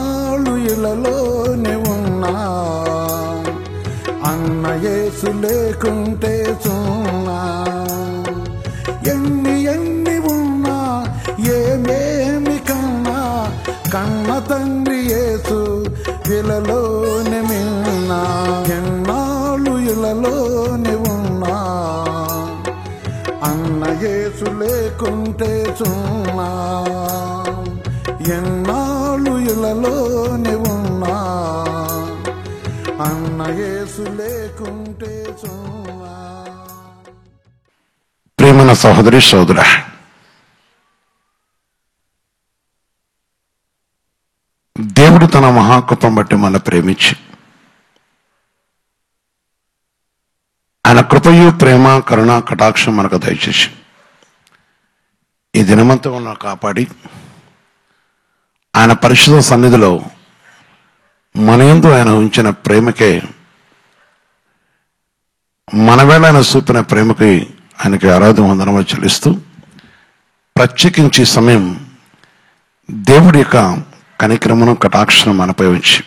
ఎన్నాళ్ళు ఇళ్ళలోనే ఉన్నా, అన్న యేసు లేకుంటే సున్నా. ఎన్ని ఉన్నా ఏమేమి కన్నా, కన్న తండ్రి యేసు ఇళ్ళలోనే మిన్నా. ఎన్నాళ్ళు ఇళ్ళలోనే ఉన్నా, అన్న యేసు లేకుంటే సున్నా. ఎన్నాళ్ళు ఇళ్ళలోనే ఉన్నా, అన్న యేసు లేకుంటే సున్నా. ప్రియమైన సహోదరి సోదరా, దేవుడు తన మహాకృపను బట్టి మన ప్రేమించి ఆయన కృపయు ప్రేమ కరుణ కటాక్షం మనకు దయచేసి ఈ దినమంతా మనం కాపాడి ఆయన పరిశుద్ధ సన్నిధిలో మన యందు ఆయన ఉంచిన ప్రేమకే, మన వేళ ఆయన చూపిన ప్రేమకి ఆయనకి ఆరాధన వందనములు చెల్లిస్తూ, ప్రత్యేకించి సమయం దేవుడి యొక్క కనికరమును కటాక్షను మనపై ఉంచి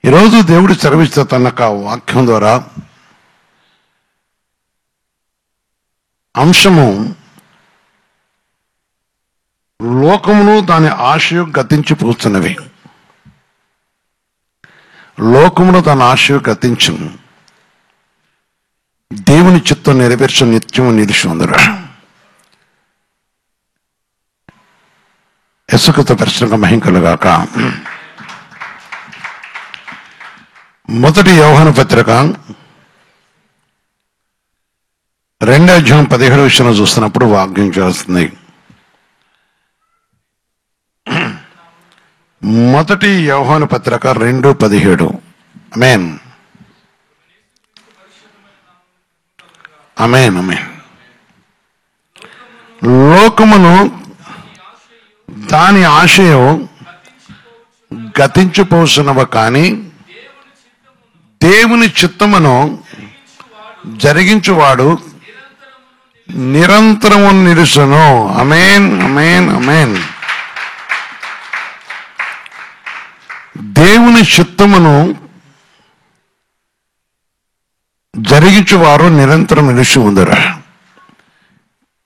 ఈరోజు దేవుడు చదివిస్తే తన వాక్యం ద్వారా అంశము లోకమును దాని ఆశయు గతించిపోతున్నవి. లోకమును దాని ఆశయు గతించు, దేవుని చిత్తం నెరవేర్చు నిత్యము నిలిచి ఉందరు. యేసుక్రీస్తు పరిశుద్ధ మహిమ కలుగాక. మొదటి యోహాను పత్రిక 2:17 చూస్తున్నప్పుడు వాక్యం చేస్తుంది. మొదటి యోహాను పత్రిక 2:17. ఆమేన్ ఆమేన్ ఆమేన్. లోకమును దాని ఆశయం గతించిపోతున్నవ కానీ దేవుని చిత్తమును జరిగించువాడు నిరంతరము నిలుచును. ఆమేన్ ఆమేన్ ఆమేన్. దేవుని చిత్తమును జరిగించువారు నిరంతరం నిలిచి ఉందరు.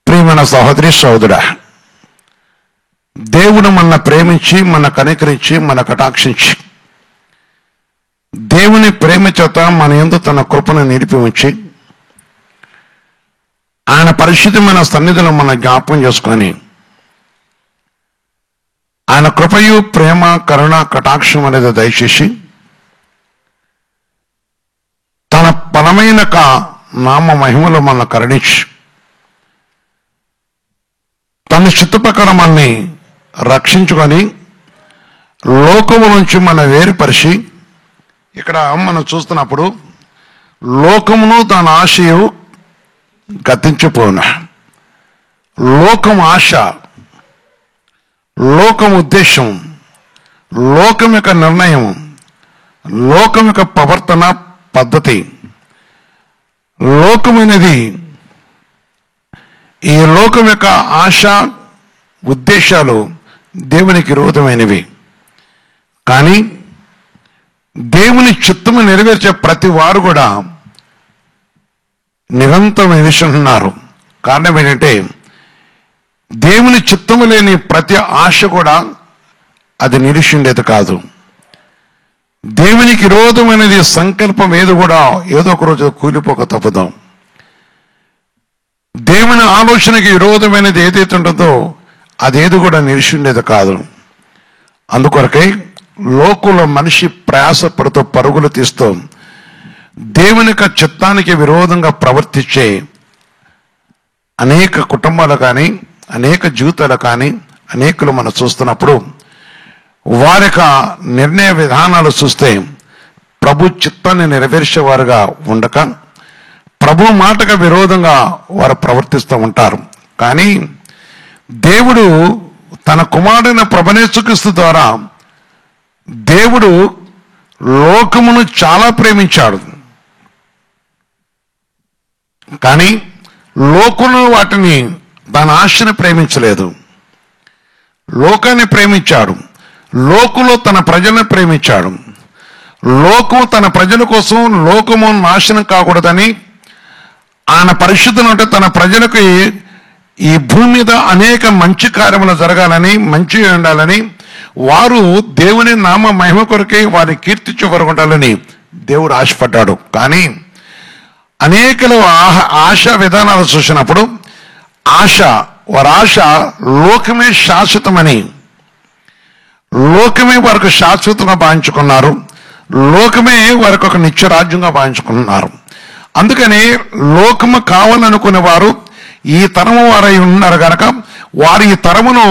ప్రియమైన సహోదరి సహోదరా, దేవుడు మన ప్రేమించి, మన కనికరించి, మన కటాక్షించి దేవుని ప్రేమ చేత మన యందు తన కృపను నిలిపి ఉంచి ఆయన పరిశుద్ధమైన సన్నిధిలో మన జ్ఞాపకం చేసుకొని ఆయన కృపయు ప్రేమ కరుణ కటాక్షం అనేది దయచేసి తన బలమైన నామ మహిమలో మన కరుణించి తన చిత్త ప్రకారం మనల్ని రక్షించుకొని లోకము నుంచి మన వేరుపరిచి, ఇక్కడ మనం చూస్తున్నప్పుడు లోకమును దాని ఆశయు గతించిపోను. లోకం ఆశ, లోకం ఉద్దేశం, లోకం యొక్క నిర్ణయం, లోకం యొక్క ప్రవర్తన పద్ధతి, లోకమైనది, ఈ లోకం యొక్క ఆశ ఉద్దేశాలు దేవునికి విరోధమైనవి. కానీ దేవుని చిత్తము నెరవేర్చే ప్రతి వారు కూడా నిరంతరం నిలుచున్నారు. కారణం ఏంటంటే దేవుని చిత్తము లేని ప్రతి ఆశ కూడా అది నిలిచిండేది కాదు. దేవునికి విరోధమైనది సంకల్పం ఏది కూడా ఏదో ఒక రోజు కూలిపోక తప్పదు. దేవుని ఆలోచనకి విరోధమైనది ఏదైతే ఉంటుందో అదేది కూడా నిలిచిండేది కాదు. అందుకొరకై లోకంలో మనిషి ప్రయాసపడుతూ పరుగులు తీస్తూ దేవుని యొక్క చిత్తానికి విరోధంగా ప్రవర్తించే అనేక కుటుంబాలు కానీ, అనేక జీవితాలు కానీ అనేకులు మనం చూస్తున్నప్పుడు వారి యొక్క నిర్ణయ విధానాలు చూస్తే ప్రభు చిత్తాన్ని నెరవేర్చేవారుగా ఉండక ప్రభు మాటకు విరోధంగా వారు ప్రవర్తిస్తూ ఉంటారు. కానీ దేవుడు తన కుమారుడైన ప్రభుయేసుక్రీస్తు ద్వారా దేవుడు లోకమును చాలా ప్రేమించాడు. కానీ లోకమును వాటిని దాని ఆశని ప్రేమించలేదు. లోకాన్ని ప్రేమించాడు. లోకులో తన ప్రజలను ప్రేమించాడు. లోకం తన ప్రజల కోసం లోకము నాశనం కాకూడదని ఆయన పరిశుద్ధులు అంటే తన ప్రజలకు ఈ భూమి మీద అనేక మంచి కార్యములు జరగాలని, మంచి ఉండాలని, వారు దేవుని నామ మహిమ కొరకై వారి కీర్తించే వరకు ఉండాలని దేవుడు ఆశపడ్డాడు. కానీ అనేకలు ఆశా విధానాలు చూసినప్పుడు వారి ఆశ లోకమే శాశ్వతమని, లోకమే వారికి శాశ్వతంగా భావించుకున్నారు, లోకమే వారికి ఒక నిత్యరాజ్యంగా భావించుకున్నారు. అందుకని లోకము కావాలనుకునే వారు ఈ తరము వారై ఉన్నారు కనుక వారి ఈ తరమును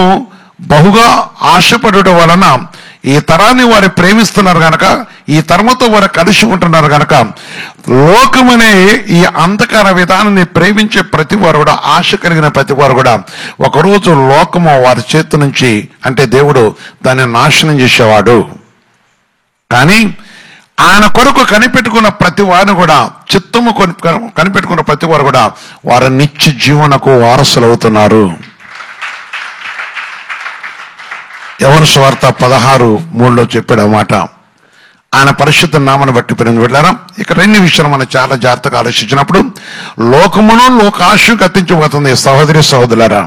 బహుగా ఆశపడటం వలన ఈ తరాన్ని వారు ప్రేమిస్తున్నారు కనుక, ఈ తరముతో వారు కలిసి ఉంటున్నారు కనుక లోకమనే ఈ అంధకార విధానాన్ని ప్రేమించే ప్రతి వారు కూడా, ఆశ కలిగిన ప్రతి వారు కూడా ఒకరోజు లోకము వారి చేతి నుంచి అంటే దేవుడు దాన్ని నాశనం చేసేవాడు. కానీ ఆయన కొరకు కనిపెట్టుకున్న ప్రతి వారిని కూడా, చిత్తము కనిపెట్టుకున్న ప్రతి వారు కూడా వారి నిత్య జీవనకు వారసులు అవుతున్నారు. యోహాను సువార్త 16:3 చెప్పాడు మాట. ఆయన పరిశుద్ధ నామను బట్టి పెరిగి వెళ్ళారా. ఇక్కడ 2 విషయాలు మనం చాలా జాగ్రత్తగా ఆలోచించినప్పుడు, లోకమును లోకాశ గతించబోతుంది. సహోదరి సహోదరులారా,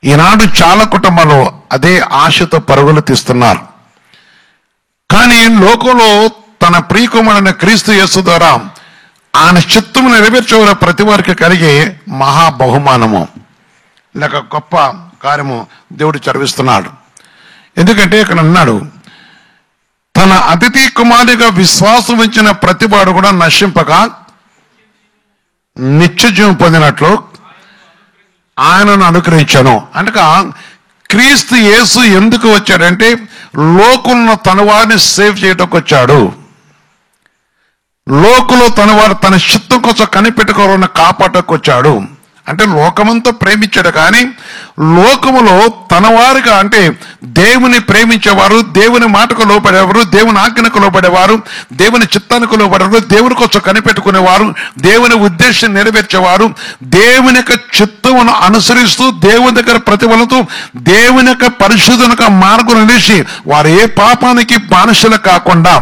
ఈనాడు చాలా కుటుంబాలు అదే ఆశతో పరుగులు తీస్తున్నారు. కానీ లోకంలో తన ప్రియకుమారుడైన క్రీస్తు యేసు ద్వారా ఆయన చిత్తము నెరవేర్చే ప్రతి వారికి కలిగే మహా బహుమానము లేక గొప్ప కార్యము దేవుడు చదివిస్తున్నాడు. ఎందుకంటే ఇక్కడ అన్నాడు, తన అతిథి కుమారుడిగా విశ్వాసం ఉంచిన ప్రతివాడు కూడా నశింపక నిత్య జీవం పొందినట్లు ఆయనను అనుగ్రహించాను. అనగా క్రీస్తు యేసు ఎందుకు వచ్చాడంటే లోకంలో తన వారిని సేవ్ చేయడానికి వచ్చాడు. లోకంలో తన వారు తన చిత్తం కోసం కనిపెట్టుకోవాలని కాపాడకు వచ్చాడు. అంటే లోకమంతా ప్రేమించాడు, కానీ లోకములో తన వారిగా అంటే దేవుని ప్రేమించేవారు, దేవుని మాటకు లోపడేవారు, దేవుని ఆజ్ఞకు లోపడేవారు, దేవుని చిత్తానికి లోపడేవారు, దేవుని కోసం కనిపెట్టుకునేవారు, దేవుని ఉద్దేశం నెరవేర్చేవారు, దేవుని యొక్క చిత్తమును అనుసరిస్తూ దేవుని దగ్గర ప్రతిఫలతో దేవుని యొక్క పరిశుద్ధునిక మార్గం నిలిచి వారు ఏ పాపానికి బానిసలు కాకుండా,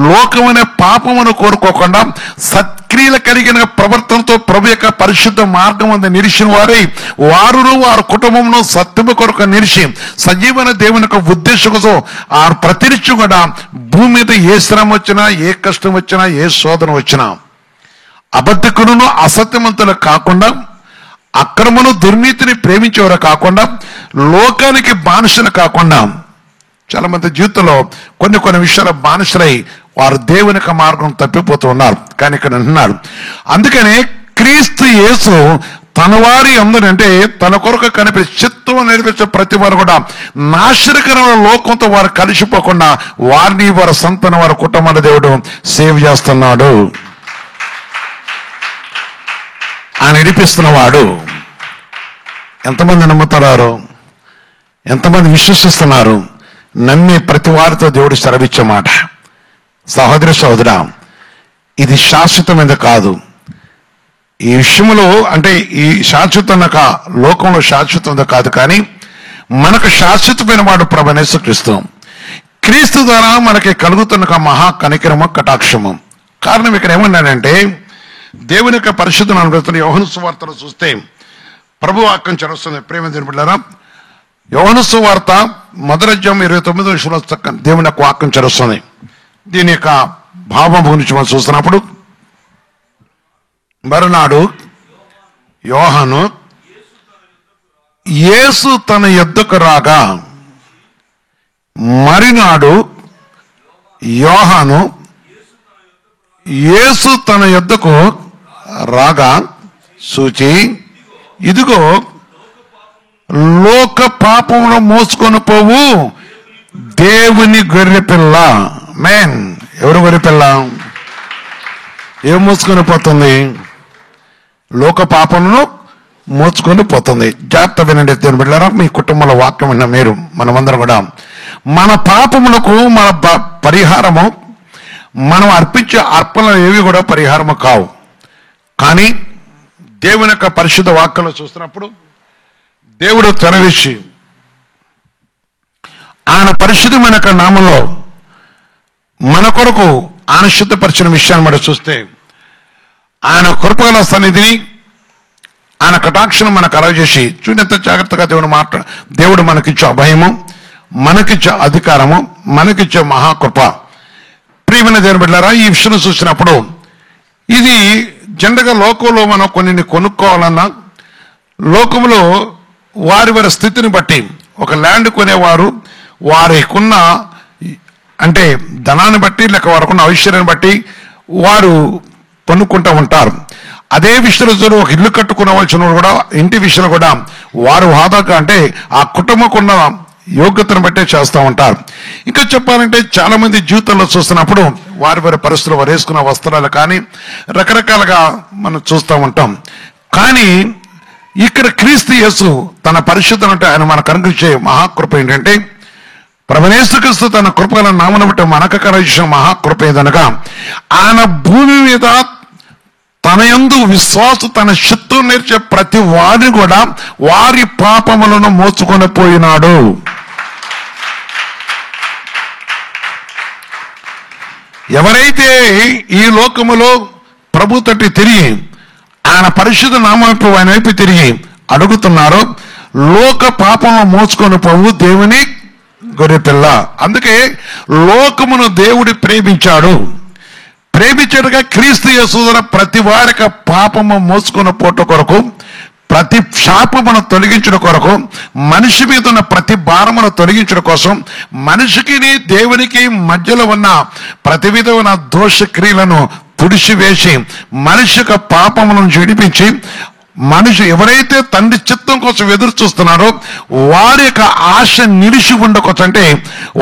లోకమనే పాపమును కోరుకోకుండా సత్క్రియల కలిగిన ప్రవర్తనతో ప్రభు యొక్క పరిశుద్ధ మార్గం అంతా నిలిచిన వారై వారు వారి కుటుంబంలో సత్యము కొరకు నిలిచి సజీవన దేవుని యొక్క ఉద్దేశం కోసం ఆ ప్రతినిత్యం కూడా భూమి మీద ఏ శ్రమ వచ్చినా, ఏ కష్టం వచ్చినా, ఏ శోధన వచ్చినా అబద్ధకులను అసత్యవంతులు కాకుండా, అక్రమను దుర్నీతిని ప్రేమించేవారు కాకుండా, లోకానికి బానిసలు కాకుండా, చాలా మంది జీవితంలో కొన్ని విషయాల బానిసలై వారు దేవుని యొక్క మార్గం తప్పిపోతూ ఉన్నారు. కానీ ఇక్కడ అంటున్నారు, అందుకనే క్రీస్తు యేసు తన వారి అందరంటే తన కొరకు కనిపించే చిత్తం నెరవేర్చే ప్రతి వారు కూడా నాశనకరమైన లోకంతో వారు కలిసిపోకుండా వారిని వారి సంతాన వారి కుటుంబాల దేవుడు సేవ్ చేస్తున్నాడు. ఆయన నడిపిస్తున్నవాడు. ఎంతమంది నమ్ముతున్నారు? ఎంతమంది విశ్వసిస్తున్నారు? నమ్మే ప్రతి వారితో దేవుడు సెలవిచ్చే మాట, సహోదరి సహోదరా, ఇది శాశ్వతమైనది కాదు. ఈ విషయంలో అంటే ఈ శాశ్వత లోకంలో శాశ్వతంగా కాదు, కానీ మనకు శాశ్వతమైన వాడు ప్రభువైన యేసుక్రీస్తు. క్రీస్తు ద్వారా మనకి కలుగుతున్న మహా కనికరము, కటాక్షము. కారణం ఇక్కడ ఏమన్నాడంటే దేవుని యొక్క పరిశుద్ధను అనుభవిస్తున్న యోహాను సువార్తలో చూస్తే ప్రభు వాక్యం చదువుతుంది. ప్రేమ బిడ్డలారా, యోహాను సువార్త 1:29 దేవుని యొక్క వాక్యం చదువుతుంది. దీని యొక్క భావం గురించి మనం చూస్తున్నప్పుడు, మరునాడు యోహాను యేసు తన యొద్దకు రాగా, మరునాడు యోహాను యేసు తన యొద్దకు రాగా సూచి, ఇదిగో లోక పాపమును మోసుకొని పోవు దేవుని గొర్రె పిల్ల. మేన్, ఎవరు గొర్రె పిల్ల? ఏం మోసుకొని పోతుంది? లోక పాపమును మోసుకొని పోతుంది. జాగ్రత్త వినండి దేవుని బిడ్డలారా, మీ కుటుంబంలో వాక్యం విన్న మీరు మనమందరం కూడా మన పాపములకు మన పరిహారము, మనం అర్పించే అర్పణలు ఏవి కూడా పరిహారము కావు. కానీ దేవుని యొక్క పరిశుద్ధ వాక్యంలో చూస్తున్నప్పుడు దేవుడు తెరవేసి ఆయన పరిశుద్ధమైన నామంలో మన కొరకు ఆయన శుద్ధపరిచిన విషయాన్ని మనం చూస్తే ఆయన కృపగల సన్నిధిని ఆయన కటాక్షను మనకు కలగజేసి చూడంత జాగ్రత్తగా దేవుడు మనకిచ్చే అభయము, మనకిచ్చే అధికారము, మనకిచ్చే మహాకృప. ప్రియమైన దేవుని బిడ్డలారా, ఈ విషయం చూసినప్పుడు ఇది జనరల్గా లోకంలో మనం కొన్ని కొనుక్కోవాలన్నా లోకంలో వారి వారి స్థితిని బట్టి ఒక ల్యాండ్ కొనేవారు వారికున్న అంటే ధనాన్ని బట్టి లేక వారికున్న ఐశ్వర్యాన్ని బట్టి వారు కొనుక్కుంటూ ఉంటారు. అదే విషయంలో ఒక ఇల్లు కట్టుకునవలసిన కూడా ఇంటి విషయంలో కూడా వారు హోదాగా అంటే ఆ కుటుంబకున్న యోగ్యతను బట్టే చేస్తూ ఉంటారు. ఇంకా చెప్పాలంటే చాలా మంది జీవితంలో చూస్తున్నప్పుడు వారి వారి పరిస్థితులు వారు వేసుకున్న వస్త్రాలు కానీ రకరకాలుగా మనం చూస్తూ ఉంటాం. కానీ ఇక్కడ క్రీస్తు యేసు తన పరిశుద్ధం అంటే ఆయన మనకు అనుగ్రహించే మహాకృప ఏంటంటే ప్రభుయేసుక్రీస్తు తన కృపగల నామమును బట్టి మనకు కలగజేసిన మహాకృప ఏదనగా ఆయన భూమి మీద తన యందు విశ్వాసం తన చిత్తం నేర్చే ప్రతి వారిని కూడా వారి పాపములను మోసుకొని పోయినాడు. ఎవరైతే ఈ లోకములో ప్రభు తట్టి తిరిగి ఆయన పరిశుద్ధ నామము ఆయన వైపు తిరిగి అడుగుతున్నారో లోక పాపంలో మోసుకొని పోవు దేవుని గొర్రెపిల్ల. అందుకే లోకమును దేవుడు ప్రేమించాడుగా క్రీస్తు యేసు ప్రతి వారికి పాపము మోసుకున్న పోట కొరకు, ప్రతి శాపమును తొలగించడం కొరకు, మనిషి మీద ఉన్న ప్రతి భారమును తొలగించడం కోసం, మనిషికి దేవునికి మధ్యలో ఉన్న ప్రతి విధమైన దోష క్రియలను తుడిచివేసి మనిషి యొక్క పాపములను విడిపించి మనిషి ఎవరైతే తండ్రి చిత్తం కోసం ఎదురు చూస్తున్నారో వారి యొక్క ఆశ నిలిచి ఉండకొచ్చు, అంటే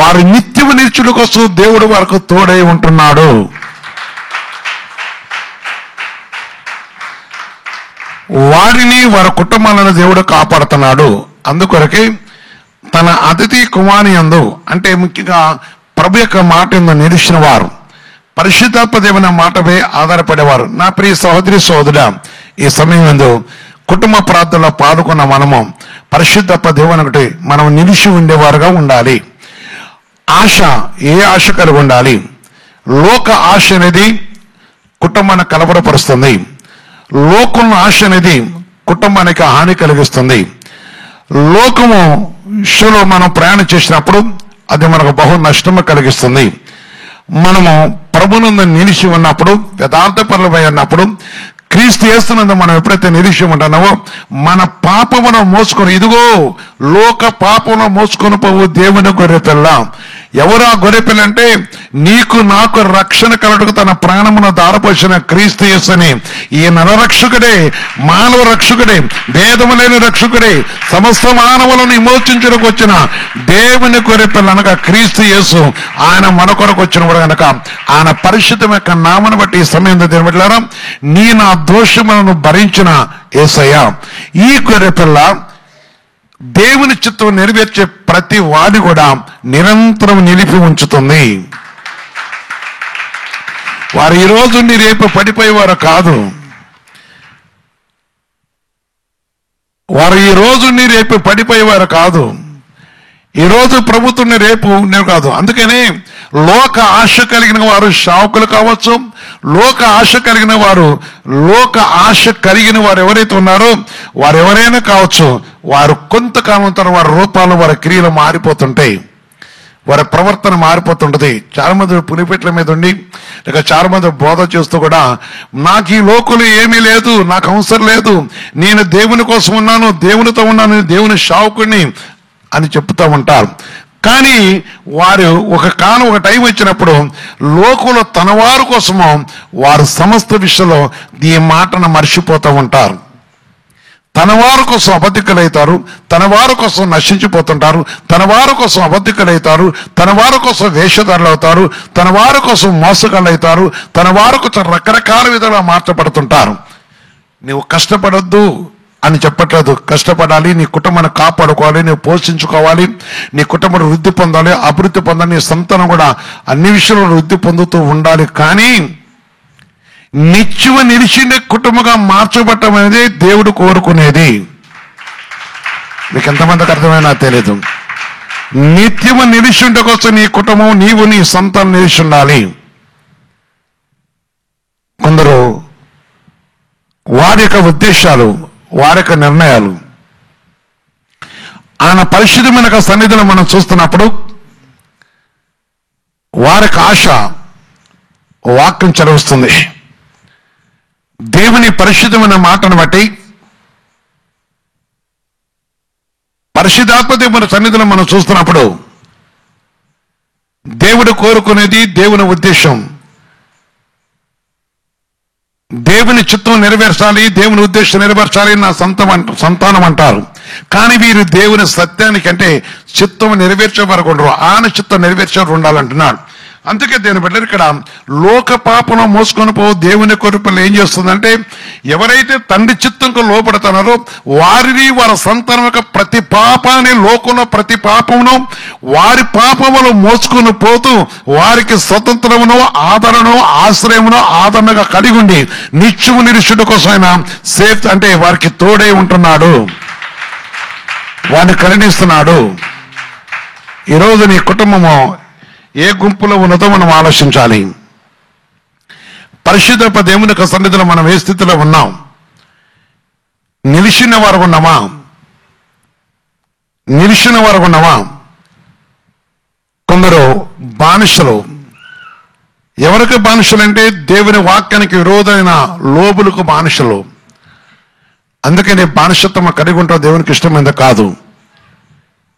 వారి నిత్యము నిలిచుడు కోసం దేవుడు వారికి తోడై ఉంటున్నాడు. వారిని వారి కుటుంబాలను దేవుడు కాపాడుతున్నాడు. అందుకొరకే తన అతిథి కుమారి యందు అంటే ముఖ్యంగా ప్రభు యొక్క మాట యందు నిలిచిన వారు, పరిశుద్ధాత్మ దేవుని మాటపై ఆధారపడేవారు. నా ప్రియ సహోదరి సహోదరుడా, ఈ సమయం యందు కుటుంబ ప్రార్థనలో పాల్గొన్న మనము పరిశుద్ధాత్మ దేవుని ఒకటి మనం నిలిచి ఉండేవారుగా ఉండాలి. ఆశ ఏ ఆశ కలిగి ఉండాలి? లోక ఆశ అనేది కుటుంబాన్ని కలవరపరుస్తుంది. లోకం ఆశ అనేది కుటుంబానికి హాని కలిగిస్తుంది. లోకము విషయంలో మనం ప్రయాణం చేసినప్పుడు అది మనకు బహు నష్టము కలిగిస్తుంది. మనము ప్రభునందు నిలిచి ఉన్నప్పుడు, యథార్థపరులమై ఉన్నప్పుడు, క్రీస్తు యేసునందు మనం ఎప్పుడైతే నిలిచి ఉంటున్నామో మన పాపమును మోసుకొని, ఇదిగో లోక పాపమును మోసుకొని పోవు దేవుని గొర్రెపిల్ల. ఎవరు ఆ గొర్రెపిల్ల అంటే నీకు నాకు రక్షణ కలుగుటకు తన ప్రాణమును దారపోసిన క్రీస్తు యేసుని, ఈ నరరక్షకుడే, మానవ రక్షకుడే, భేదము లేని రక్షకుడే, సమస్త మానవులను విమోచించడానికి వచ్చిన దేవుని గొర్రెపిల్ల అనగా క్రీస్తు యేసు. ఆయన మన కొరకు వచ్చినప్పుడు కనుక ఆయన పరిశుద్ధం యొక్క నామను బట్టి ఈ సమయం తినబెట్టారా నీ నా దోషములను భరించిన యేసయ్య. ఈ గొర్రెపిల్ల దేవుని చిత్తం నెరవేర్చే ప్రతి వాడిని కూడా నిరంతరం నిలిపి ఉంచుతుంది. వారు ఈ రోజు రేపు పడిపోయేవారు కాదు. వారు ఈ రోజు రేపు పడిపోయేవారు కాదు. ఈ రోజు ప్రభుత్వం రేపు నేను కాదు. అందుకనే లోక ఆశ కలిగిన వారు శావుకులు కావచ్చు, లోక ఆశ కలిగిన వారు ఎవరైతే ఉన్నారో వారు ఎవరైనా కావచ్చు, వారు కొంతకాలం తర్వాత వారి రూపాలు వారి క్రియలు మారిపోతుంటాయి, వారి ప్రవర్తన మారిపోతుంటది. చాలా మంది పులిపెట్ల మీద ఉండి లేక చాలా మంది బోధ చేస్తూ కూడా నాకు ఈ లోకంలో ఏమీ లేదు, నాకు అవసరం లేదు, నేను దేవుని కోసం ఉన్నాను, దేవునితో ఉన్నాను, దేవుని శావుకుని అని చెప్తూ ఉంటారు. కానీ వారు ఒక టైం వచ్చినప్పుడు లోకంలో తన వారి కోసము వారు సమస్త విషయంలో ఈ మాటను మర్చిపోతూ ఉంటారు. తన వారి కోసం అబద్ధికులైతారు, తన వారి కోసం నశించిపోతుంటారు, తన వారి కోసం అబద్ధికులైతారు, తన వారి కోసం వేషధారులు అవుతారు, తన వారి కోసం మోసగాళ్ళు అవుతారు, తన వారి కోసం రకరకాల విధాలుగా మార్చబడుతుంటారు. నువ్వు కష్టపడొద్దు అని చెప్పట్లేదు. కష్టపడాలి, నీ కుటుంబాన్ని కాపాడుకోవాలి, నువ్వు పోషించుకోవాలి, నీ కుటుంబం వృద్ధి పొందాలి, అభివృద్ధి పొందాలి, నీ సంతానం కూడా అన్ని విషయంలో వృద్ధి పొందుతూ ఉండాలి. కానీ నిత్యము నిలిచిండే కుటుంబంగా మార్చబడటం అనేది దేవుడు కోరుకునేది. మీకు ఎంతమందికి అర్థమైనా తెలియదు. నిత్యము నిలిచిండ కోసం నీ కుటుంబం, నీవు, నీ సంతానం నిలిచి ఉండాలి. కొందరు వారి యొక్క ఉద్దేశాలు, వారి యొక్క నిర్ణయాలు ఆయన పరిశుద్ధమైన సన్నిధిలో మనం చూస్తున్నప్పుడు వారికి ఆశ వాక్యం చదివిస్తుంది. దేవుని పరిశుద్ధమైన మాటను బట్టి పరిశుద్ధాత్మ దేవుని సన్నిధిలో మనం చూస్తున్నప్పుడు దేవుడు కోరుకునేది, దేవుని ఉద్దేశం, దేవుని చిత్తం నెరవేర్చాలి, దేవుని ఉద్దేశం నెరవేర్చాలి నా సంతానం అంటారు. కానీ వీరు దేవుని సత్యానికి అంటే చిత్తం నెరవేర్చే వరకు ఉండరు, ఆయన చిత్తం నెరవేర్చే వరకు ఉండాలంటున్నాడు. అందుకే దేని బిడ్డలు ఇక్కడ లోక పాపను మోసుకొని పో దేవుని కొరపలు ఏం చేస్తుందంటే, ఎవరైతే తండ్రి చిత్తంకు లోపడుతున్నారో వారిని, వారి సంతానం యొక్క ప్రతి పాపాన్ని, లోకంలో ప్రతి పాపమును వారి పాపములు మోసుకొని పోతూ వారికి స్వతంత్రమును, ఆదరణను, ఆశ్రయమును, ఆదరణగా కలిగి ఉండి నిత్యము నిరీక్షణ కోసం ఆయన సేఫ్ అంటే వారికి తోడై ఉంటున్నాడు, వారిని కరుణిస్తున్నాడు. ఈరోజు నీ కుటుంబము ఏ గుంపులో ఉన్నదో మనం ఆలోచించాలి. పరిశుద్ధ దేవుని యొక్క సన్నిధిలో మనం ఏ స్థితిలో ఉన్నాం? నిలిచిన వారు ఉన్నామా? నిలిచిన వారు ఉన్నామా? కొందరు బానిసలు. ఎవరికి బానిసలు అంటే దేవుని వాక్యానికి విరోధమైన లోబులకు బానిసలు. అందుకని బానిసత్వం కలిగి ఉంటాం దేవునికి ఇష్టమైంది కాదు.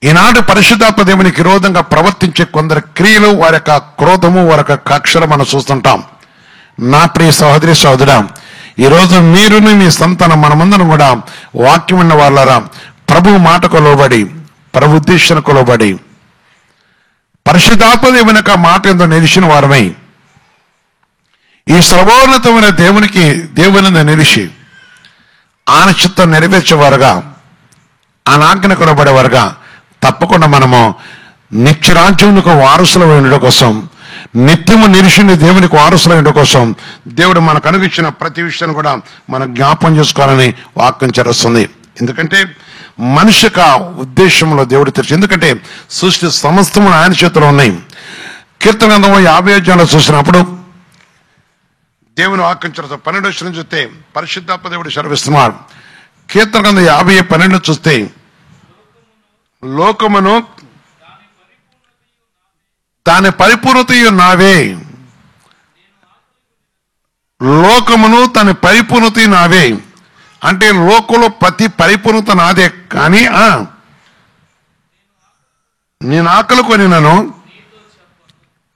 ఈనాడు పరిశుద్ధాత్మ దేవునికి విరోధంగా ప్రవర్తించే కొందరు క్రియలు, వారి యొక్క క్రోధము, వారి యొక్క కక్షలు మనం చూస్తుంటాం. నా ప్రియ సహోదరి సహోదరా, ఈరోజు మీరుని మీ సంతానం మనమందరం కూడా వాక్యం ఉన్న వాళ్ళరా ప్రభు మాటకు లోబడి, ప్రభు ఉద్దేశానికి లోబడి పరిశుద్ధాత్మ దేవుని యొక్క మాట ఎంతో నిలిచిన వారమై ఈ సర్వోన్నతమైన దేవుని నిలిచి ఆయన చిత్తం నెరవేర్చేవారుగా, ఆయన ఆజ్ఞకు లోబడేవారుగా తప్పకుండా మనము నిత్యరాజ్యమునకు వారసులు ఉండడం కోసం, నిత్యము నిలిచిన దేవునికి వారసులు ఉండడం కోసం దేవుడు మనకు అనుగ్రహించిన ప్రతి విషయాన్ని కూడా మనం జ్ఞాపకం చేసుకోవాలని వాక్యం చేస్తుంది. ఎందుకంటే మనిషి యొక్క ఉద్దేశంలో దేవుడు తెరిచి, ఎందుకంటే సృష్టి సమస్తము ఆయన చేతిలో ఉన్నాయి. కీర్తన గ్రంథం 50 అధ్యాయంలో చూసినప్పుడు దేవుని వాక్యం చేస్తారు. 12 చూస్తే పరిశుద్ధాత్మ దేవుడు సెలవిస్తున్నాడు. కీర్తన గ్రంథం 50:12 చూస్తే లోకమును దాని పరిపూర్ణతయు నావే, లోకమును దాని పరిపూర్ణత నావే అంటే లోకంలో ప్రతి పరిపూర్ణత నాదే. కానీ నేను ఆకలి కొనినను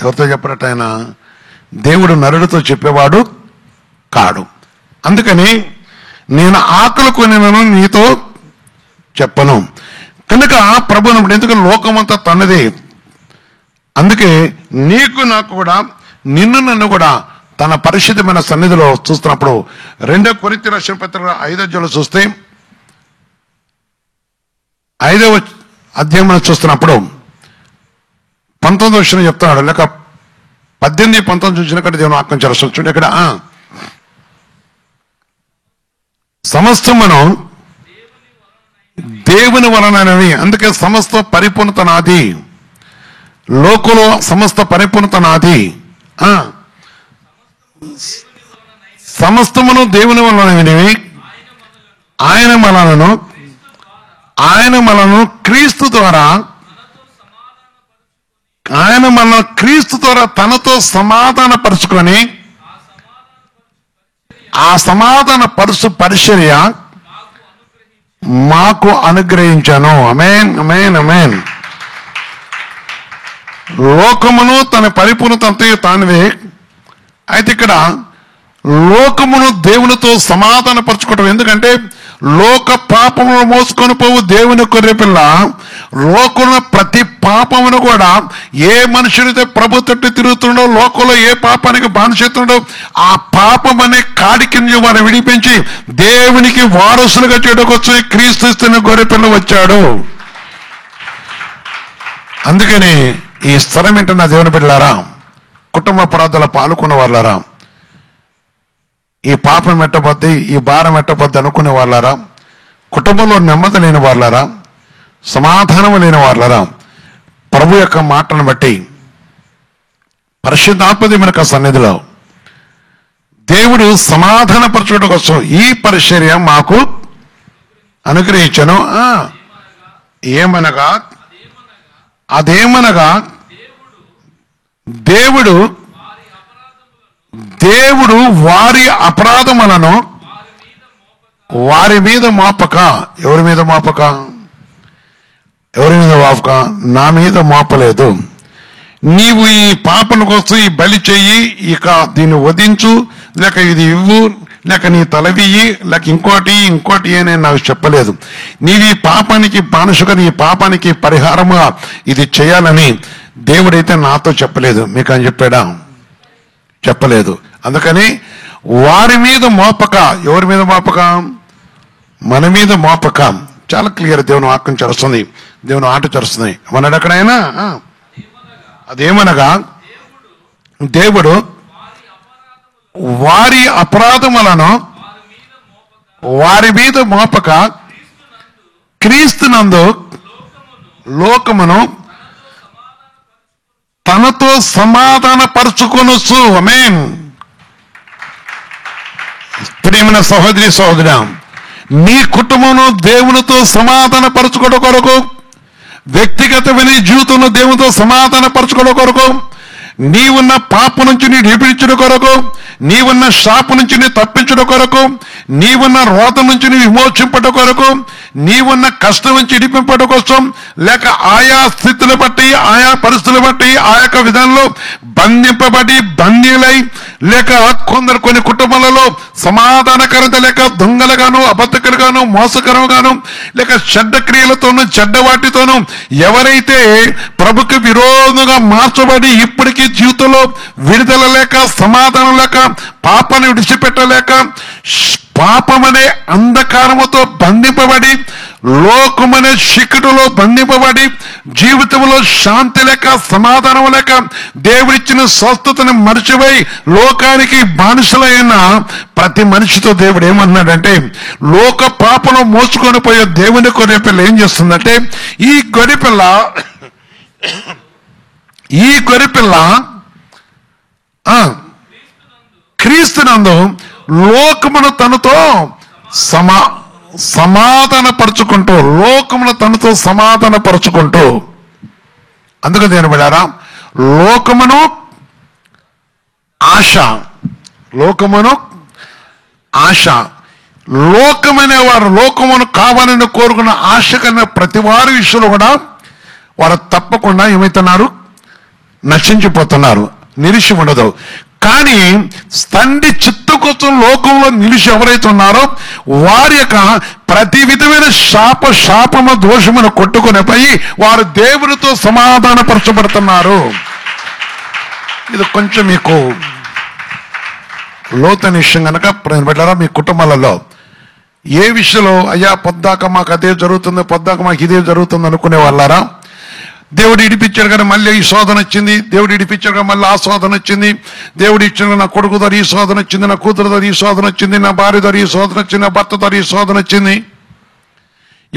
ఎవరితో చెప్పరట? ఆయన దేవుడు నరుడితో చెప్పేవాడు కాడు. అందుకని నేను ఆకలి కొనినను నీతో చెప్పను. కనుక ప్రభు ఎందుకంటే లోకమంతా తనదే. అందుకే నీకు నాకు కూడా, నిన్ను నన్ను కూడా తన పరిశుద్ధమైన సన్నిధిలో చూస్తున్నప్పుడు 2 కొరింథీ రాసిన పత్రిక 5వ అధ్యాయంలో చూస్తే 5వ అధ్యాయంలో చూస్తున్నప్పుడు 19వ వచనం చెప్తున్నాడు. లేక 18-19 చూసిన కంటే దేవుని వాక్యం చేస్తాడు. చూడండి ఇక్కడ సమస్తమును దేవుని వలనవి. అందుకే సమస్త పరిపూర్ణత నాది, లోకంలో సమస్త పరిపూర్ణత నాది. సమస్తమును దేవుని వలనవి, ఆయన మనను క్రీస్తు ద్వారా, ఆయన మన క్రీస్తు ద్వారా తనతో సమాధాన పరుచుకొని ఆ సమాధాన పరుసు పరిచర్య మాకు అనుగ్రహించాను. ఆమేన్, ఆమేన్, ఆమేన్. లోకమును తన పరిపూర్ణత అంతయు తానువే. అయితే ఇక్కడ లోకమును దేవునితో సమాధాన పరచుకోవటం. ఎందుకంటే లోక పాపమును మోసుకొని పోవు దేవుని కొర్రెపిల్ల. లోకంలో ప్రతి పాపమును కూడా ఏ మనుషుడితో ప్రభు తట్టు తిరుగుతుండో, లోకంలో ఏ పాపానికి బానిసెత్తుండో ఆ పాపం అనే కాడికి వారిని విడిపించి దేవునికి వారసులుగా చేయడానికి క్రీస్తు గొర్రెపిల్ల వచ్చాడు. అందుకని ఈ స్థలం ఏంటన్నా దేవుని బిడ్డలారా, కుటుంబ అపరాధాల పాల్గొన్న వాళ్ళారా, ఈ పాపం ఎట్టబోద్ది, ఈ భారం ఎట్టబోద్ది అనుకునే వాళ్ళారా, కుటుంబంలో నెమ్మది లేని వాళ్ళారా, సమాధానం లేని వాళ్ళారా, ప్రభు యొక్క మాటను బట్టి పరిశుద్ధాత్మ సన్నిధిలో దేవుడు సమాధానపరచడం కోసం ఈ పరిచర్య మాకు అనుగ్రహించను. ఏమనగా అదేమనగా దేవుడు వారి అపరాధములను వారి మీద మోపక. ఎవరి మీద మోపక? నా మీద మోపలేదు. నీవు ఈ పాపల కోసం ఈ బలి చెయ్యి, ఇక దీన్ని వధించు, లేక ఇది ఇవ్వు, లేక నీ తలవియ్యి, లేక ఇంకోటి అని నాకు చెప్పలేదు. నీవు ఈ పాపానికి బానిసగా, నీ పాపానికి పరిహారముగా ఇది చేయాలని దేవుడైతే నాతో చెప్పలేదు. మీకు అని చెప్పాడా? చెప్పలేదు. అందుకని వారి మీద మోపక. ఎవరి మీద మోపక? మన మీద మోపక. చాలా క్లియర్. దేవుని వాక్యం చరుస్తుంది, దేవుని ఆట చరుస్తుంది. అన్నాడు అక్కడైనా అదేమనగా దేవుడు వారి అపరాధములను వారి మీద మోపక క్రీస్తునందు లోకమును తనతో సమాధానపరచుకొనొచ్చు. ఆమేన్. ప్రియమైన సహోదరి సహోదరా, నీ కుటుంబమును దేవునితో సమాధానపరచుకోవడం కొరకు, వ్యక్తిగతమైన జీవితంలో దేవునితో సమాధానపరచుకోవడం కొరకు, నీవున్న పాప నుంచి నీ విడిపించడం కొరకు, నీవున్న శాపం నుంచి నీ తప్పించడం కొరకు, నీవున్న రోతం నుంచి నీ విమోచింపడం కొరకు, నీవున్న కష్టం నుంచి ఇడిపింపడం కోసం, లేక ఆయా స్థితులు బట్టి, ఆయా పరిస్థితులు బట్టి, ఆ యొక్క విధానంలో బంధింపబడి బందీలై, లేక కొన్ని కుటుంబాలలో సమాధానకరత లేక దొంగలుగాను, అబద్ధకులుగాను, మోసకరంగాను, లేక చెడ్డ క్రియలతోనూ చెడ్డ వాటితోనూ ఎవరైతే ప్రభుకి విరోధంగా మార్చబడి ఇప్పటికీ జీవితంలో విడుదల లేక, సమాధానం లేక, పాపాన్ని విడిచిపెట్టలేక, పాపమనే అంధకారముతో బంధింపబడి, లోకమనే చిక్కుడులో బంధింపబడి, జీవితంలో శాంతి లేక, సమాధానం లేక, దేవుడిచ్చిన స్వస్థతను మరిచిపోయి లోకానికి బానిసలైన ప్రతి మనిషితో దేవుడు ఏమన్నాడంటే, లోక పాపను మోసుకొని పోయే దేవుని గొర్రెపిల్ల ఏం చేస్తుందంటే, ఈ గొర్రెపిల్ల క్రీస్తునందు లోకమును తనతో సమాధానపరుచుకుంటూ, లోకమును తనతో సమాధానపరుచుకుంటూ. అందుకు నేను బిడ్డారా, లోకమును ఆశ, లోకమనేవారు లోకమును కావాలని కోరుకున్న ఆశ కలిగిన ప్రతి వారి విషయంలో కూడా వారు తప్పకుండా ఏమవుతున్నారు? నశించిపోతున్నారు. నిరీక్ష ఉండదు. కానీ తండ్రి చిత్తం కోసం లోకంలో నిలిచి ఎవరైతే ఉన్నారో వారి యొక్క ప్రతి విధమైన శాపము దోషమును కొట్టుకుని పోయి వారు దేవునితో సమాధానపరచబడుతున్నారు. ఇది కొంచెం మీకు లోతైన విషయం కనుక పెట్టారా, మీ కుటుంబాలలో ఏ విషయంలో అయ్యా పొద్దాక మాకు అదే జరుగుతుంది, పొద్దాక మాకు ఇదే జరుగుతుంది అనుకునే వాళ్ళారా, దేవుడు ఇడిపించాడు కానీ మళ్ళీ ఈ శోధన వచ్చింది, దేవుడు ఇడిపించాడు కానీ మళ్ళీ ఆ శోధన వచ్చింది, దేవుడు ఇచ్చిన నా కొడుకు ద్వారా ఈ శోధన వచ్చింది, నా కూతురు ద్వారా ఈ శోధన వచ్చింది, నా భార్య ద్వారా ఈ శోధన వచ్చింది, నా భర్త ద్వారా ఈ శోధన వచ్చింది,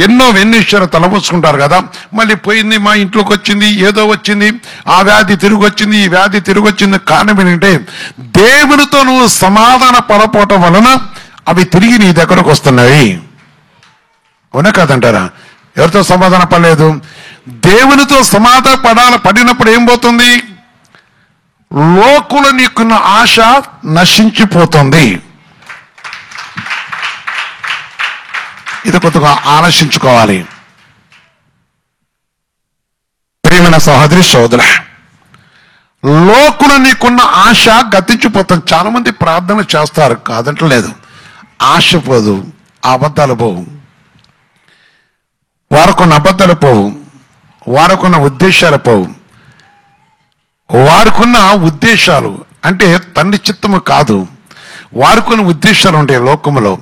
ఎన్నో విషయాలు తలపోసుకుంటారు కదా. మళ్ళీ పోయింది, మా ఇంట్లోకి వచ్చింది, ఏదో వచ్చింది, ఆ వ్యాధి తిరిగి వచ్చింది, ఈ వ్యాధి తిరిగి వచ్చింది. కారణం ఏంటంటే దేవునితో నువ్వు సమాధాన పడపోవటం వలన అవి తిరిగి నీ దగ్గరకు వస్తున్నాయి. అవునా కాదంటారా? ఎవరితో సమాధాన పడలేదు, దేవునితో సమాధాన పడినప్పుడు ఏం పోతుంది? లోకులు నీకున్న ఆశ నశించిపోతుంది. ఇది కొద్దిగా ఆలోచించుకోవాలి. ప్రియమైన సహోదరి సోదర, లోకులు నీకున్న ఆశ గతించిపోతుంది. చాలా మంది ప్రార్థన చేస్తారు, కాదంటలేదు. ఆశ పోదు, అబద్ధాలు పోవు, వారికున్న అబద్ధాలు పోవు, వారికున్న ఉద్దేశాలు పోవు. వారికున్న ఉద్దేశాలు అంటే తండ్రి చిత్తము కాదు, వారికున్న ఉద్దేశాలు ఉంటాయి లోకములో.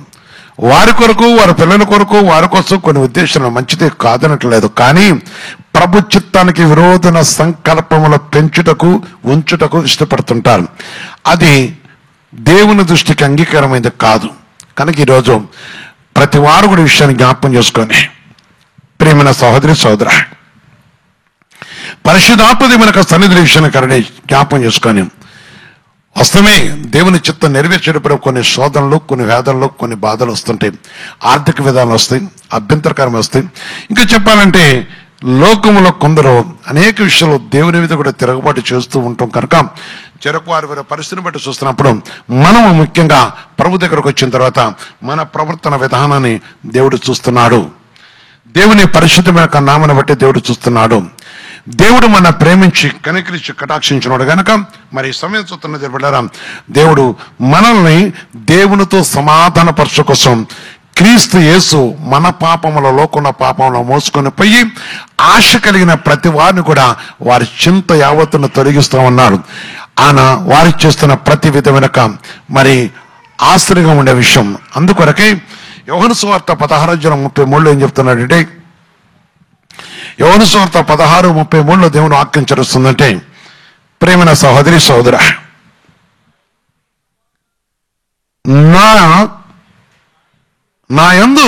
వారి కొరకు, వారి పిల్లల కొరకు, వారి కోసం కొన్ని ఉద్దేశాలు మంచిదే కాదనట్లేదు. కానీ ప్రభు చిత్తానికి విరోధన సంకల్పములు పెంచుటకు, ఉంచుటకు ఇష్టపడుతుంటారు. అది దేవుని దృష్టికి అంగీకారమైనది కాదు. కనుక ఈరోజు ప్రతి వారు కూడా విషయాన్ని జ్ఞాపకం చేసుకొని, ప్రియమైన సహోదరి సోదర, పరిశుద్ధాత్మ మనకు సన్నిధి విషయాన్ని కరడి జ్ఞాపకం చేసుకొని వస్తమే దేవుని చిత్తం నెరవేర్చేటప్పుడు కొన్ని శోధనలు, కొన్ని వేదనలు, కొన్ని బాధలు వస్తుంటాయి. ఆర్థిక విధానాలు వస్తాయి, అభ్యంతరకరం వస్తాయి. ఇంకా చెప్పాలంటే లోకములో కొందరు అనేక విషయాలు దేవుని మీద కూడా తిరగబాటు చేస్తూ ఉంటాం కనుక చెరకు వారి పరిస్థితిని బట్టి చూస్తున్నప్పుడు మనము ముఖ్యంగా ప్రభు దగ్గరకు వచ్చిన తర్వాత మన ప్రవర్తన విధానాన్ని దేవుడు చూస్తున్నాడు. దేవుని పరిశుద్ధమైన నామను బట్టి దేవుడు చూస్తున్నాడు. దేవుడు మన ప్రేమించి కనికరించి కటాక్షించినాడు గనక మరి సమయం చూస్తున్న జరపడారా దేవుడు మనల్ని దేవునితో సమాధానపరచ కోసం క్రీస్తు యేసు మన పాపముల లోకున్న పాపంలో మోసుకొని పోయి ఆశ కలిగిన ప్రతి వారిని కూడా వారి చింత యావత్తును తొలగిస్తూ ఉన్నాడు. ఆయన వారి చేస్తున్న ప్రతి విధమైన మరి ఆశ్చర్యంగా ఉండే విషయం. అందుకొరకే యోహాను సువార్త 16:33 ఏం చెప్తున్నాడంటే, యోహాను సువార్త 16:33 దేవుని వాక్యం చరుస్తుందంటే, ప్రేమైన సహోదరి సహోదర, నా యందు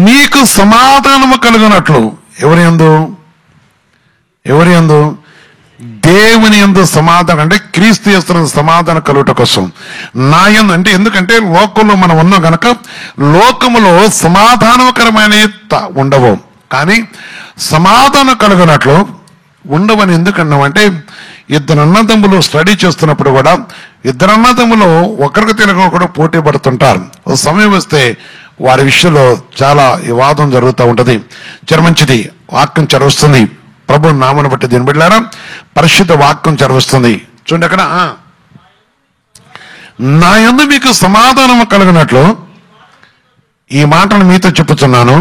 నీకు సమాధానము కలుగునట్లు. ఎవరి యందు? దేవుని యందు సమాధానం అంటే క్రీస్తు యేసు సమాధానం కలుగుట కోసం నా యందు అంటే, ఎందుకంటే లోకంలో మనం ఉన్నాం గనక లోకములో సమాధానకరమైన ఉండవు, కానీ సమాధానం కలుగునట్లు ఉండవని ఎందుకన్నామంటే, ఇద్దరు అన్నదమ్ములు స్టడీ చేస్తున్నప్పుడు కూడా ఇద్దరు అన్నదమ్ములు ఒకరికి తినక కూడా పోటీ పడుతుంటారు. ఒక సమయం వస్తే వారి విషయంలో చాలా వివాదం జరుగుతూ ఉంటది. మంచిది వాక్యం చదివిస్తుంది. ప్రభు నామను బట్టి దీని బిడ్డలారా పరిశుద్ధ వాక్యం చదివిస్తుంది. చూడండి అక్కడ, నా యందు మీకు సమాధానం కలిగినట్లు ఈ మాటను మీతో చెప్పుతున్నాను.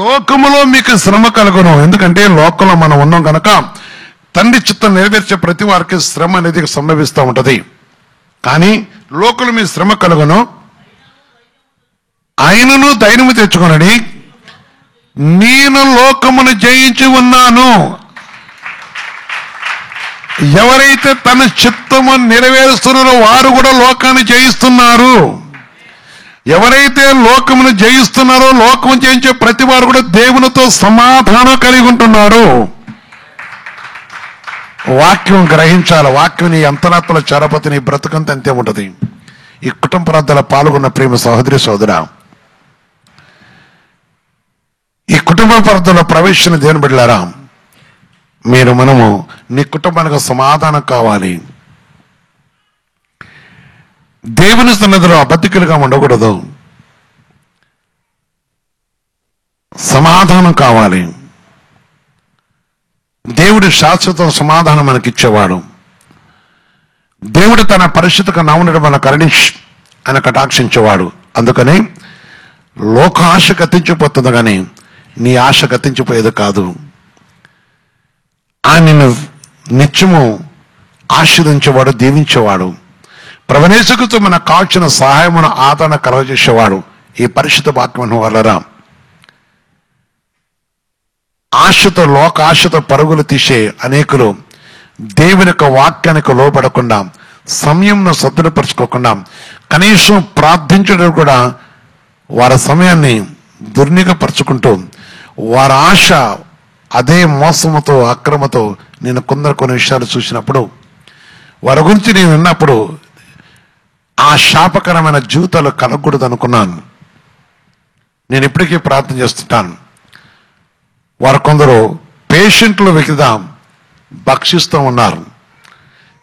లోకములో మీకు శ్రమ కలుగును. ఎందుకంటే లోకంలో మనం ఉన్నాం కనుక తండ్రి చిత్తం నెరవేర్చే ప్రతి వారికి శ్రమ అనేది సంభవిస్తూ ఉంటది. కానీ లోకంలో మీ శ్రమ కలుగును, ఆయనను ధైర్యము తెచ్చుకొనడి, నేను లోకమును జయించి ఉన్నాను. ఎవరైతే తన చిత్తము నెరవేరుస్తున్నారో వారు కూడా లోకాన్ని జయిస్తున్నారు. ఎవరైతే లోకమును జయిస్తున్నారో లోకము జయించే ప్రతి వారు కూడా దేవునితో సమాధానం కలిగి ఉంటున్నారు. వాక్యం గ్రహించాలి. వాక్యం నీ అంతరాత్మల చరపతి నీ బ్రతుకంత అంతే ఉంటది. ఈ కుటుంబ ప్రార్థనలో పాల్గొన్న ప్రేమ సహోదరి సోదరా, ఈ కుటుంబ ప్రార్థనలో ప్రవేశించిన దేవుని బిడ్డలారా, మనము నీ కుటుంబానికి సమాధానం కావాలి. దేవుని సన్నిధిలో అబద్ధికులుగా ఉండకూడదు. సమాధానం కావాలి. దేవుడు శాశ్వత సమాధానం మనకిచ్చేవాడు. దేవుడు తన పరిశుద్ధ నామమును మన కరుణించి ఆయన కటాక్షించేవాడు. అందుకని లోక ఆశ గతించిపోతుంది, కానీ నీ ఆశ గతించిపోయేది కాదు. ఆయనను నిత్యము ఆశీర్వదించేవాడు, దీవించేవాడు. ప్రవణేశకుతో మనకు కావాల్సిన సహాయమును ఆదరణ కలగజేసేవాడు. ఈ పరిశుద్ధ వాక్యం వలన ఆశతో లోక ఆశతో పరుగులు తీసే అనేకులు దేవుని యొక్క వాక్యానికి లోబడకుండా సమయంను సద్దుపరచుకోకుండా కనీసం ప్రార్థించడం కూడా వారి సమయాన్ని దుర్నిగపరుచుకుంటూ వారి ఆశ అదే మోసముతో అక్రమతో నేను కొన్ని విషయాలు చూసినప్పుడు వారి గురించి నేను విన్నప్పుడు ఆ శాపకరమైన జీవితాలు కలగకూడదు అనుకున్నాను. నేను ఇప్పటికీ ప్రార్థన చేస్తుంటాను. వారు కొందరు పేషెంట్లు వ్యక్తిగా భక్షిస్తూ ఉన్నారు.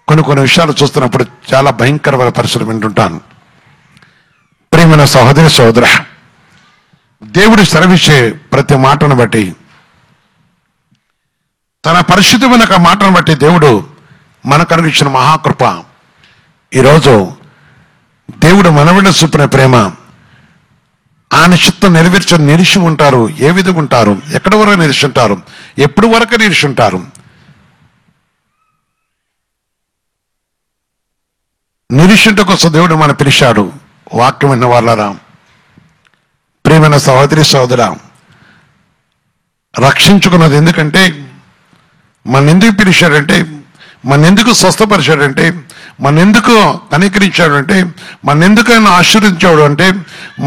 కొన్ని విషయాలు చూస్తున్నప్పుడు చాలా భయంకరమైన పరిస్థితులు వింటుంటాను. ప్రియమైన సహోదరి సహోదర, దేవుడు సెలవిచ్చే ప్రతి మాటను బట్టి, తన పరిశుద్ధమైన మాటను బట్టి దేవుడు మనకు అనుగ్రహించిన మహాకృప. ఈరోజు దేవుడు మనవిడ చూపిన ప్రేమ, ఆయన చిత్తం నెరవేర్చని నిలిచి ఉంటారు. ఏ విధంగా ఉంటారు? ఎక్కడి వరకు నిలిచి ఉంటారు? ఎప్పుడు వరకు నిలిచి ఉంటారు? నిరీక్షణ కోసం దేవుడు మనం పిలిచాడు. వాక్యం విన్న వాళ్ళరా, ప్రియమైన సహోదరి సహోదరా, రక్షించుకున్నది ఎందుకంటే, మన ఎందుకు పిలిచాడంటే మన ఎందుకు స్వస్థపరిచాడంటే, మన ఎందుకు కనికరించాడు, మన ఎందుకు ఆయన ఆశీర్వదించాడు అంటే,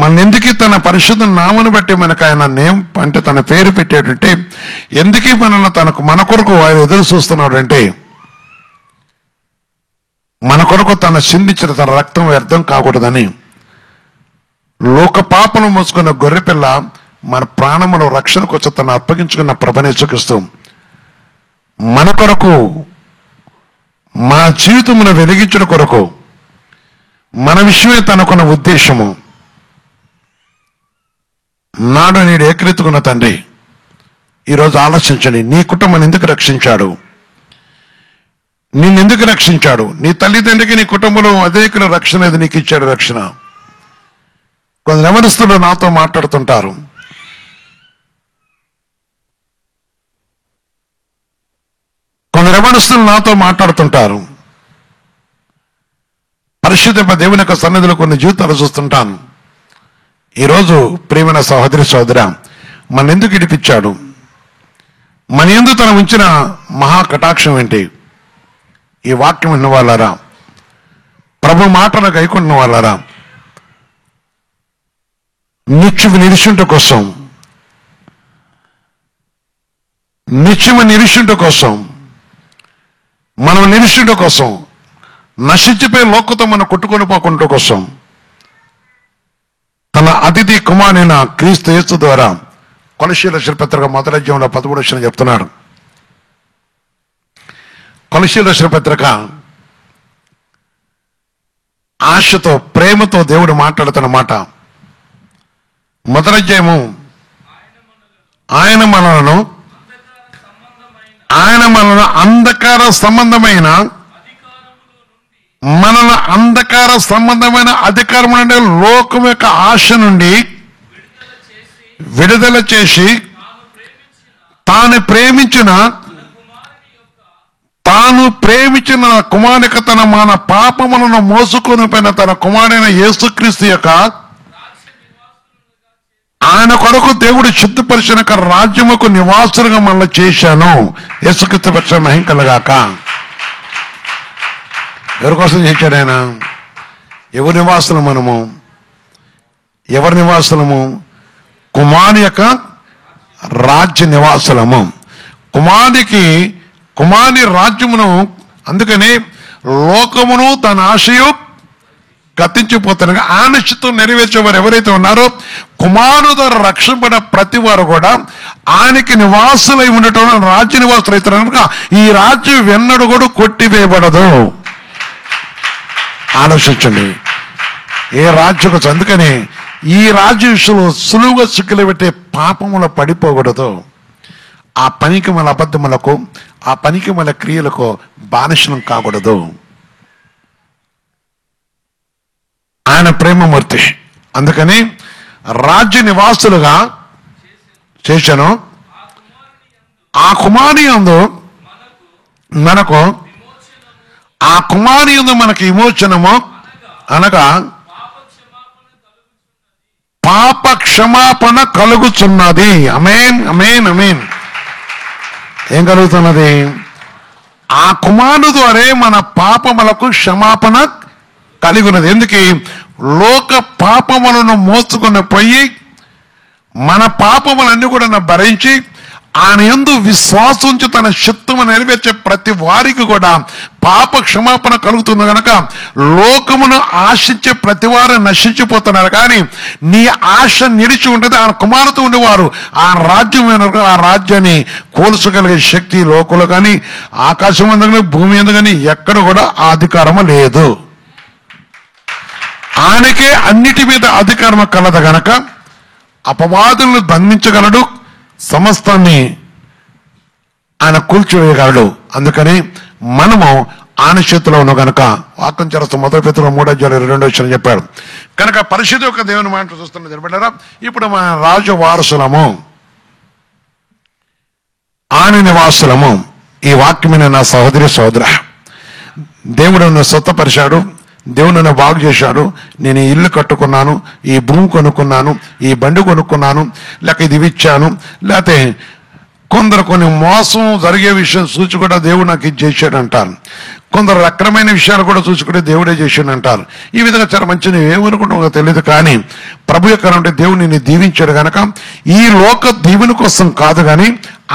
మన ఎందుకు తన పరిశుద్ధ నామను బట్టి మనకు ఆయన నేమ్ అంటే తన పేరు పెట్టాడంటే, ఎందుకు మనల్ని మన కొరకు ఆయన ఎదురు చూస్తున్నాడు అంటే, మన కొరకు తన చిందించిన తన రక్తం వ్యర్థం కాకూడదని లోక పాపను మోసుకున్న గొర్రెపిల్ల మన ప్రాణములో రక్షణకు వచ్చి తను అప్పగించుకున్న ప్రభుని యేసుక్రీస్తు మన కొరకు, మన జీవితమును వెలిగించడం కొరకు, మన విషయమే తనకున్న ఉద్దేశము. నాడు నేడు ఏకరీతికున్న తండ్రి ఈరోజు ఆలోచించండి, నీ కుటుంబాన్ని ఎందుకు రక్షించాడు, నిన్నెందుకు రక్షించాడు? నీ తల్లిదండ్రికి నీ కుటుంబంలో అదేకుల రక్షణ అది నీకు ఇచ్చాడు రక్షణ. కొందరు యవనస్తులు నాతో మాట్లాడుతుంటారు, పరిశుద్ధ దేవుని యొక్క సన్నిధిలో కొన్ని జీవితాలు చూస్తుంటాను. ఈరోజు ప్రియమైన సహోదరి సహోదర, మన ఎందుకు ఇడిపించాడు, మన ఎందుకు తన ఉంచిన మహా కటాక్షం ఏంటి? ఈ వాక్యం విన్న వాళ్ళారా, ప్రభు మాటను గైకొన్న వాళ్ళారా, నిత్యము నిరీక్షణ కోసం, మనం నిరీక్షణ కోసం, నశించిపోయే లోకతో మనం కొట్టుకొని పోకుండా కోసం తన అతిథి కుమారుడైన క్రీస్తు యేసు ద్వారా కొలస్సీయుల రాసిన పత్రిక 1వ అధ్యాయంలో 13వ వచనం చెప్తున్నాడు. కొలస్సీయుల రాసిన పత్రిక ఆశతో ప్రేమతో దేవుడు మాట్లాడుతున్న మాట. 1వ అధ్యాయము, ఆయన మనలను అంధకార సంబంధమైన అధికారం అంటే లోకం యొక్క ఆశ నుండి విడుదల చేసి తాను ప్రేమించిన కుమారునికి తన మన పాపములను మోసుకొని పోయిన తన కుమారుడైన యేసుక్రీస్తు యొక్క ఆయన కొరకు దేవుడు సిద్ధపరిచిన రాజ్యముకు నివాసులుగా మనల్ని చేశాను. యేసుక్రీస్తు పక్ష మహిమ కలుగాక. ఎవరి కోసం చేశాడు ఆయన? ఎవరి నివాసులము? కుమారుని యొక్క రాజ్య నివాసులము. కుమారుని రాజ్యమును, అందుకని లోకమును తన ఆశయు గతించిపోతాను ఆయన చిత్తం నెరవేర్చేవారు ఎవరైతే ఉన్నారో కుమారుడు ద్వారా రక్షింపబడిన ప్రతి వారు కూడా ఆయనకి నివాసులై ఉండటం రాజ్య నివాసులు అవుతారు కనుక ఈ రాజ్యం వెన్నడు కూడా కొట్టివేయబడదు. ఆలోచించండి, ఏ రాజ్యం, అందుకని ఈ రాజ్య విషయంలో సులువుగా చిక్కులు పెట్టే పాపములో పడిపోకూడదు. ఆ పనికి మన అబద్ధములకు, ఆ పనికి మన క్రియలకు బానిసలం కాకూడదు. ఆయన ప్రేమమూర్తి, అందుకని రాజ్య నివాసులుగా చేశాను. ఆ కుమారుని యందు మనకు విమోచనము అనగా పాప క్షమాపణ కలుగుతున్నది. అమేన్, అమేన్, అమేన్. ఏం కలుగుతున్నది? ఆ కుమారుడు ద్వారా మన పాపములకు క్షమాపణ కలిగి ఉన్నది. ఎందుకు? లోక పాపములను మోసుకుని పోయి మన పాపములన్నీ కూడా భరించి ఆయన యందు విశ్వాసం ఉంచి తన చిత్తము నెరవేర్చే ప్రతి వారికి కూడా పాప క్షమాపణ కలుగుతుంది. కనుక లోకమును ఆశించే ప్రతి వారు నశించిపోతున్నారు, కానీ నీ ఆశ నిలిచి ఉంటుంది. ఆయన కుమారుతో ఉండేవారు ఆ రాజ్యం, ఆ రాజ్యాన్ని కోల్చగలిగే శక్తి లోకంలో కానీ ఆకాశం ఎందుకని భూమి ఎందుకని ఎక్కడ కూడా ఆ అధికారము లేదు. ఆయనకే అన్నిటి మీద అధికారం కలదు గనక అపవాదులను బంధించగలడు, సమస్తాన్ని ఆయన కూల్చివేయగలడు. అందుకని మనము ఆయన చేతిలో ఉన్న గనక వాక్యం చేస్తాం. 1 పేతురు 3:22 చెప్పాడు. కనుక పరిశుద్ధ యొక్క దేవుని మాట చూస్తున్న నిలబడ్డారా? ఇప్పుడు మన రాజు వారసులము, ఆయన నివాసులము. ఈ వాక్యమైన నా సహోదరి సహోదర, దేవుడు నన్ను స్వస్థపరిచాడు, దేవుడు నన్ను బాగు చేశాడు. నేను ఈ ఇల్లు కట్టుకున్నాను, ఈ భూమి కొనుక్కున్నాను, ఈ బండి కొనుక్కున్నాను, లేక ఇది ఇచ్చాను, లేకపోతే కొందరు కొన్ని మోసం జరిగే విషయం చూసి కూడా దేవుడు నాకు ఇది చేశాడు అంటారు. కొందరు రకరమైన విషయాలు కూడా చూసుకుంటే దేవుడే చేశాడు అంటారు. ఈ విధంగా చాలా మంచి ఏమనుకుంటామో తెలియదు, కానీ ప్రభు యొక్క అంటే దేవుడు నిన్ను దీవించాడు కనుక ఈ లోక దీవెన కోసం కాదు, కానీ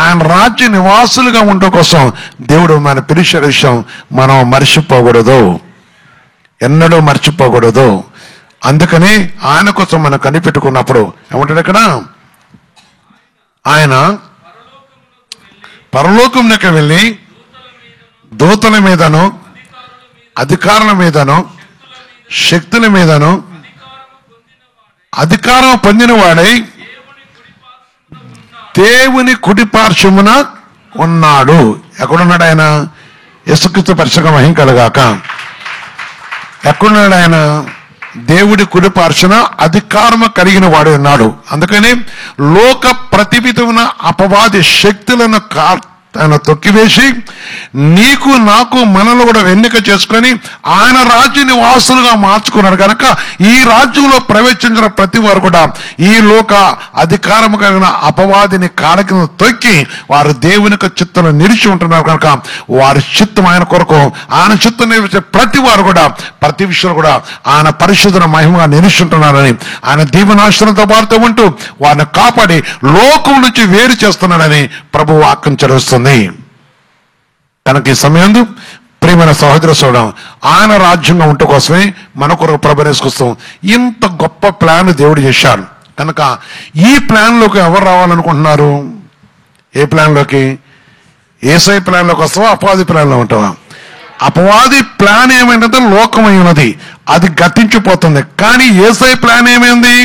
ఆయన రాజ్య నివాసులుగా ఉండటం కోసం దేవుడు మన పిలిచే విషయం మనం మర్చిపోకూడదు, ఎన్నడూ మర్చిపోకూడదు. అందుకని ఆయన కోసం మనం కనిపెట్టుకున్నప్పుడు ఏమంటాడు ఇక్కడ, ఆయన పరలోకంలోకి వెళ్ళి దూతల మీదను అధికారుల మీదను శక్తుల మీదను అధికారం పొందిన వాడై దేవుని కుడి పార్శ్వమున ఉన్నాడు. ఎక్కడున్నాడు ఆయన? యేసుక్రీస్తు పరిశుద్ధ మహిమ కలుగాక. ఎక్కడున్నాడు ఆయన? దేవుడి కుడి పార్శ్వన అధికారము కలిగిన వాడు ఉన్నాడు. అందుకని లోక ప్రతివిధమైన అపవాది శక్తులను ఆయన తొక్కివేసి నీకు నాకు మనలో కూడా ఎన్నిక చేసుకొని ఆయన రాజ్య నివాసులుగా మార్చుకున్నాడు కనుక ఈ రాజ్యంలో ప్రవేశించిన ప్రతి వారు కూడా ఈ లోక అధికారము కలిగిన అపవాదిని కాళ్ళకి తొక్కి వారు దేవుని యొక్క చిత్తంలో నిలిచి ఉంటున్నారు కనుక వారి చిత్తం ఆయన కొరకు ఆయన చిత్తం నిలిచే ప్రతి వారు కూడా ప్రతి విషయంలో కూడా ఆయన పరిశుద్ధన మహిమగా నిలిచి ఉంటున్నారని ఆయన దీవెనాశ్రయంతో వారితో ఉంటూ వారిని కాపాడి లోకం నుంచి వేరు చేస్తున్నాడని ప్రభు వాక్యం చదివిస్తుంది. కనుక ఈ సమయం ప్రియమైన సహోదర సోదరం ఆయన రాజ్యంగా ఉంట కోసమే మన కొరకు ప్రభనేసుకొస్తాం. ఇంత గొప్ప ప్లాన్ దేవుడు చేశాడు కనుక ఈ ప్లాన్లోకి ఎవరు రావాలనుకుంటున్నారు? ఏ ప్లాన్లోకి? యేసై ప్లాన్లోకి వస్తావా? అపవాది ప్లాన్లో ఉంటావా? అపవాది ప్లాన్ ఏమైందంటే లోకమై ఉన్నది, అది గతించిపోతుంది. కానీ యేసై ప్లాన్ ఏమైంది?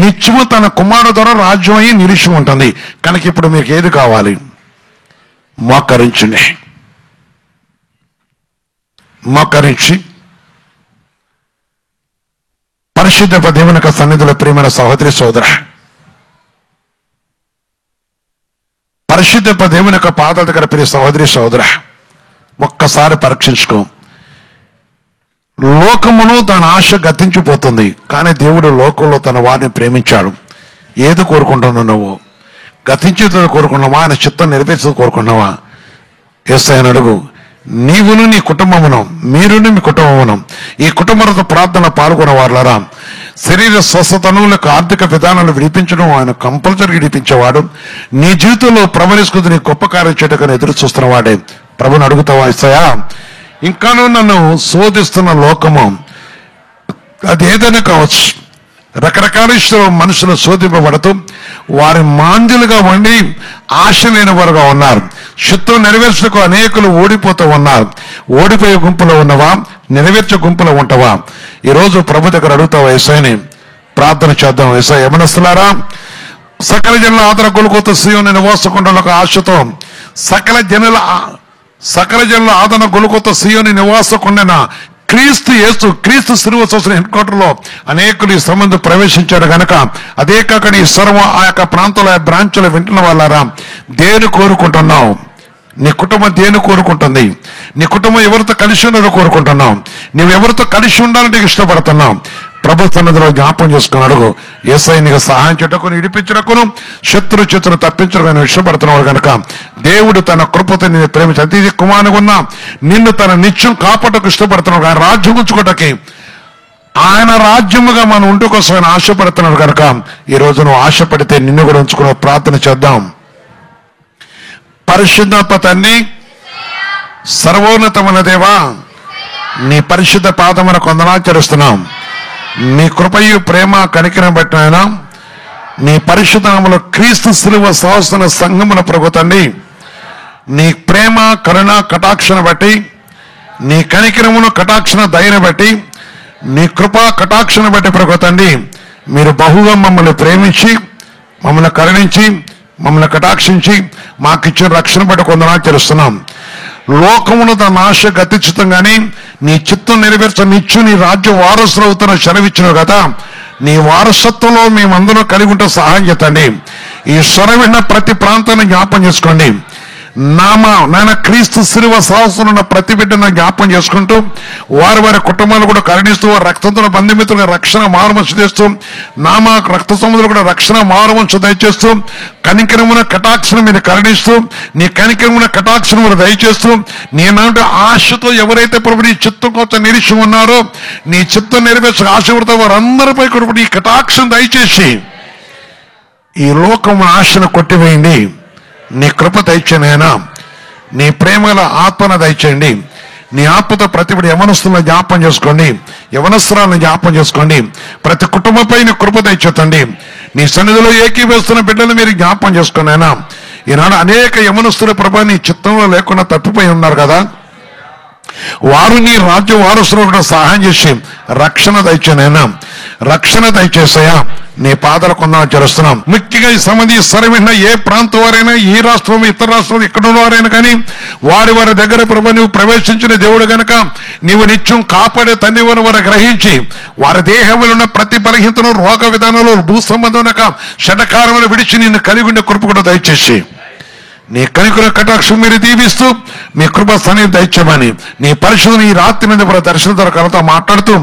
నిత్యము తన కుమారుడు ద్వారా రాజ్యం అయ్యి నిలిచి ఉంటుంది. కనుక ఇప్పుడు మీకు ఏది కావాలి? మోకరించండి. మోకరించి పరిశుద్ధ దేవుని యొక్క సన్నిధిలో ప్రియమైన సహోదరి సోదర, పరిశుద్ధ దేవుని యొక్క పాదాల దగ్గర ప్రియ సహోదరి సోదర, ఒక్కసారి పరీక్షించుకో. లోకమును దాని ఆశ గతించిపోతుంది, కానీ దేవుడు లోకంలో తన వారిని ప్రేమించాడు. ఏది కోరుకుంటున్నావు నువ్వు? గతించేది కోరుకున్నావా? ఆయన చిత్తం నెరవేర్చేది కోరుకున్నావా? యేసయ్యను అడుగు. నీవును నీ కుటుంబమును, మీరును మీ కుటుంబమును ఈ కుటుంబంతో ప్రార్థన పాల్గొన్న వారులారా, శరీర స్వస్థతను లేక ఆర్థిక విధానాలు విడిపించడం ఆయన కంపల్సరీ విడిపించేవాడు. నీ జీవితంలో ప్రవహించుకుని నీ గొప్ప కార్యం చేయడానికి ఎదురు చూస్తున్న వాడే. ప్రభుని అడుగుతావా? యేసయ్యా, ఇంకానూ నన్ను శోధిస్తున్న లోకము అది ఏదైనా కావచ్చు, రకరకాల మనుషులు శోధింపబడుతూ వారి మాంద్యులుగా ఉండి ఆశ లేని వారుగా ఉన్నారు. చిత్తం నెరవేర్చకు అనేకులు ఓడిపోతూ ఉన్నారు. ఓడిపోయే గుంపులో ఉన్నవా? నెరవేర్చే గుంపులో ఉంటావా? ఈరోజు ప్రభు దగ్గర అడుగుతావా? యేసయ్యని ప్రార్థన చేద్దాం. యేసయ్య, యమనస్తులారా, సకల జనుల ఆదర గొలుకొత సీయోను నివాసకుండలకు ఆశతో సకల జనుల ఆదరణ గొలుకొత సీయోని నివాసకుండిన క్రీస్తు యేసు, క్రీస్తు శిలువ చూసిన హెడ్ క్వార్టర్ లో అనేకులు ఈ సంబంధం ప్రవేశించారు కనుక అదే కాక ఈ సర్వం ఆ యొక్క ప్రాంతంలో బ్రాంచ్లో వింటున్న వాళ్ళారా, దేని కోరుకుంటున్నావు? నీ కుటుంబం దేని కోరుకుంటుంది? నీ కుటుంబం ఎవరితో కలిసి ఉన్నదో కోరుకుంటున్నావు? నువ్వు ఎవరితో కలిసి ఉండాలని ఇష్టపడుతున్నావు? ప్రభు సన్నిధిలో జ్ఞాపం చేసుకుని అడుగు. యేసయ్య నీకు సహాయం చేయటకును, ఇడిపించటకును, శత్రు చేతులు తప్పించడం ఇష్టపడుతున్నాడు కనుక దేవుడు తన కృపతో నిన్ను ప్రేమించి అతి కుమారుగా ఉన్నా నిన్ను తన నిత్యం కాపాటకు ఇష్టపడుతున్నాడు. ఆయన రాజ్యం ఉంచుకోవటానికి, ఆయన రాజ్యముగా మనం ఉంటూ కోసం ఆయన ఆశపడుతున్నాడు కనుక ఈ రోజు నువ్వు ఆశపడితే నిన్ను కూడా ఉంచుకుని ప్రార్థన చేద్దాం. పరిశుద్ధ తండ్రి, సర్వోన్నతమైన దేవా, నీ పరిశుద్ధ పాదమున వందనాచరిస్తున్నాం. నీ కృపయు ప్రేమ కనికరం బట్టి ఆయన నీ పరిశుద్ధములో క్రీస్తు శిలువ సహస్ర సంఘముల ప్రభు తండ్రి, నీ ప్రేమ కరుణ కటాక్షణ బట్టి, నీ కనికరమును కటాక్షణ దయను బట్టి, నీ కృప కటాక్షణ బట్టి ప్రభు తండ్రి, మీరు బహుగా మమ్మల్ని ప్రేమించి, మమ్మల్ని కరుణించి, మమ్మల్ని కటాక్షించి మాకిచ్చిన రక్షణ బట్టి వందనాచరిస్తున్నాం. లోకమును తన ఆశ గతించుతంగానే నీ చిత్తం నెరవేర్చ నిత్యం నీ రాజ్య వారసులు అవుతున్న సెలవిచ్చినావు కదా, నీ వారసత్వంలో మేమందరం కలిగి ఉంటే సహాయం చేతండి. ఈ స్వరం విన్న ప్రతి ప్రాంతాన్ని జ్ఞాపం చేసుకోండి. నాయన క్రీస్తు శిలువ సాహసం ఉన్న ప్రతి బిడ్డను జ్ఞాపం చేసుకుంటూ వారి వారి కుటుంబాలు కూడా కరుణిస్తూ వారి రక్తంతో బంధుమిత్రులుగా రక్షణ మారుమనసు చేస్తూ రక్త సముద్రులు కూడా రక్షణ మారుమనసు దయచేస్తూ కనికరమున కటాక్షను మీరు కరుణిస్తూ నీ కనికరమున కటాక్షను మీరు దయచేస్తూ నీ నాటి ఆశతో ఎవరైతే ప్రభు నీ చిత్తం కోసం నిరీక్ష ఉన్నారో నీ చిత్తం నెరవేర్చక ఆశపడతా వారందరిపై కూడా నీ కటాక్షను దయచేసి ఈ లోకం ఆశను కొట్టివేయండి. నీ కృప దయచేనైనా నీ ప్రేమల ఆత్మను దయచేయండి. నీ ఆత్మతో ప్రతిబడి యవనస్తులను జ్ఞాపం చేసుకోండి, యవనస్తురాలను జ్ఞాపం చేసుకోండి. ప్రతి కుటుంబంపై నీ కృప దయచేతండి. నీ సన్నిధిలో ఏకీవేస్తున్న బిడ్డలు మీరు జ్ఞాపం చేసుకోండి. అయినా ఈనాడు అనేక యవనస్తుల ప్రభా నీ చిత్తంలో లేకుండా తప్పిపోయి ఉన్నారు కదా, వారు నీ రాజ్య వారసులు కూడా సహాయం చేసి రక్షణ దయచేనైనా రక్షణ దయచేసాయా నీ పాదాల కొందామని చేస్తున్నాం. ముఖ్యంగా ఈ సంబంధి సరైన ఏ ప్రాంతం వారైనా ఈ రాష్ట్రం ఇతర రాష్ట్రాలు ఇక్కడ ఉన్నవారైనా కానీ వారి వారి దగ్గర ప్రభు నువ్వు ప్రవేశించిన దేవుడు గనక నీవు నిత్యం కాపాడే తండ్రి వారు గ్రహించి వారి దేహంలో ఉన్న ప్రతి బలహీనతను రోగ విధానంలో భూ సంబంధం షటకారములు విడిచి నిన్ను కలిగి ఉండే కృప కూడా దయచేసి నీ కనికర కటాక్షం మీరు దీవిస్తూ మీ కృప సన్నిధి దయచేయమని నీ పరిశుద్ధుని ఈ రాత్రి మీద దర్శన ద్వారా మాట్లాడుతూ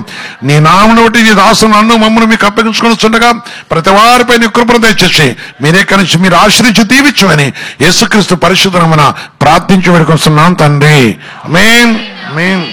నీ నామను బట్టి నీ దాసును నన్ను మమ్మల్ని మీకు అప్పగించుకొని ఉండగా ప్రతి వారిపై నీ కృపను దయచేసి మీరే కలిసి మీరు ఆశ్రయించి దీవించమని యేసుక్రీస్తు పరిశుద్ధ నామమున ప్రార్థించి వేడుకొస్తున్నాం తండ్రి. ఆమేన్ ఆమేన్.